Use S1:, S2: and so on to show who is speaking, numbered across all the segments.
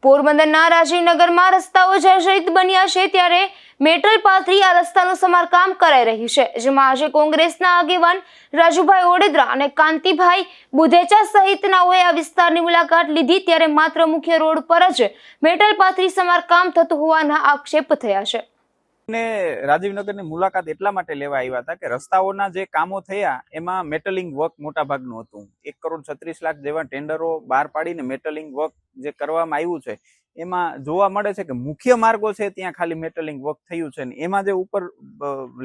S1: પોરબંદરના રાજીવનગરમાં રસ્તાઓ જર્જરિત બન્યા છે, ત્યારે મેટલ પાથરી આ રસ્તાનું સમારકામ કરાઈ રહ્યું છે, જેમાં આજે કોંગ્રેસના આગેવાન રાજુભાઈ ઓડેદરા અને કાંતિભાઈ બુધેચા સહિતનાઓએ આ વિસ્તારની મુલાકાત લીધી, ત્યારે માત્ર મુખ્ય રોડ પર જ મેટલ પાથરી સમારકામ થતું હોવાના આક્ષેપ થયા છે.
S2: રાજીવનગરની મુલાકાત એટલા માટે લેવા આવ્યા હતા કે રસ્તાઓના જે કામો થયા એમાં મેટલિંગ વર્ક મોટા ભાગનું હતું. 1,36,00,000 જેવા ટેન્ડરો બહાર પાડીને મેટલિંગ વર્ક જે કરવામાં આવ્યું છે એમાં જોવા મળે છે કે મુખ્ય માર્ગો છે ત્યાં ખાલી મેટલિંગ વર્ક થયું છે ને એમાં જે ઉપર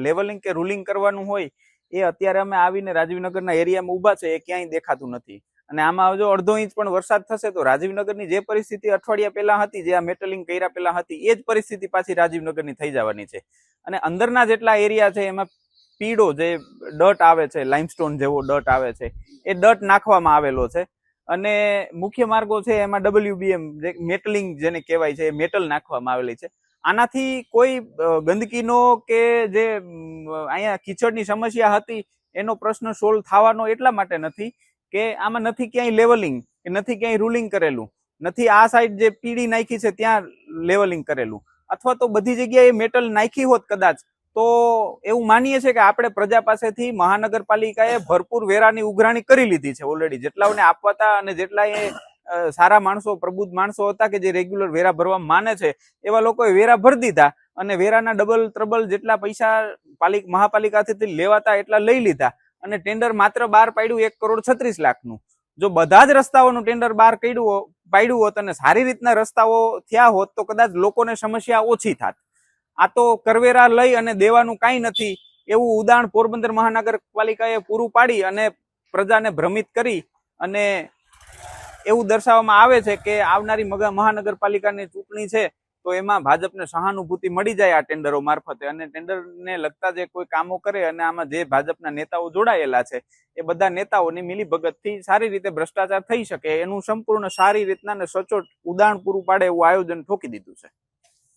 S2: લેવલિંગ કે રૂલિંગ કરવાનું હોય એ અત્યારે અમે આવીને રાજીવનગરના એરિયામાં ઊભા છે એ ક્યાંય દેખાતું નથી. અને આમાં જો અડધો ઇંચ પણ વરસાદ થશે તો રાજીવનગરની જે પરિસ્થિતિ અઠવાડિયા પહેલા હતી, જે આ મેટલિંગ કર્યા પહેલા હતી, એ જ પરિસ્થિતિ પાછી રાજીવનગરની થઈ જવાની છે. અને અંદરના જેટલા એરિયા છે એમાં પીળો જે ડટ આવે છે, લાઇમસ્ટોન જેવો ડટ આવે છે, એ ડટ નાખવામાં આવેલો છે. અને મુખ્ય માર્ગો છે એમાં WBM જે મેટલિંગ જેને કહેવાય છે એ મેટલ નાખવામાં આવેલી છે. આનાથી કોઈ ગંદકીનો કે જે અહીંયા કીચડની સમસ્યા હતી એનો પ્રશ્ન સોલ્વ થવાનો એટલા માટે નથી કે આમાં નથી ક્યાંય લેવલિંગ કે નથી ક્યાંય રૂલિંગ કરેલું, નથી આ સાઈડ જે પીડી નાખી છે ત્યાં લેવલિંગ કરેલું, અથવા તો બધી જગ્યાએ મેટલ નાખી હોત કદાચ તો એવું માનીએ છીએ કે આપણે પ્રજા પાસેથી મહાનગરપાલિકાએ ભરપૂર વેરાની ઉઘરાણી કરી લીધી છે ઓલરેડી. જેટલાઓને આપવાતા અને જેટલા એ સારા માણસો, પ્રબુદ્ધ માણસો હતા કે જે રેગ્યુલર વેરા ભરવા માને છે એવા લોકોએ વેરા ભરી દીધા અને વેરાના ડબલ ત્રબલ જેટલા પૈસા મહાપાલિકાથી લેવાતા એટલા લઈ લીધા અને ટેન્ડર માત્ર બહાર પાડ્યું 1,36,00,000 જો બધા જ રસ્તાઓનું ટેન્ડર બહાર પાડ્યું હોત અને સારી રીતના રસ્તાઓ થયા હોત તો કદાચ લોકોને સમસ્યા ઓછી થાત. આ તો કરવેરા લઈ અને દેવાનું કાંઈ નથી એવું ઉદાહરણ પોરબંદર મહાનગરપાલિકાએ પૂરું પાડી અને પ્રજાને ભ્રમિત કરી અને એવું દર્શાવવામાં આવે છે કે આવનારી મહાનગરપાલિકાની ચૂંટણી છે તો એમાં ભાજપને સહાનુભૂતિ મળી જાય આ ટેન્ડરો મારફતે, અને ટેન્ડરને લગતા જે કોઈ કામો કરે અને આમાં જે ભાજપના નેતાઓ જોડાયેલા છે એ બધા નેતાઓની મિલીભગતથી સારી રીતે ભ્રષ્ટાચાર થઈ શકે એનું સંપૂર્ણ સારી રીતના અને સચોટ ઉદાહરણ પૂરું પાડે એવું આયોજન ઠોકી દીધું છે.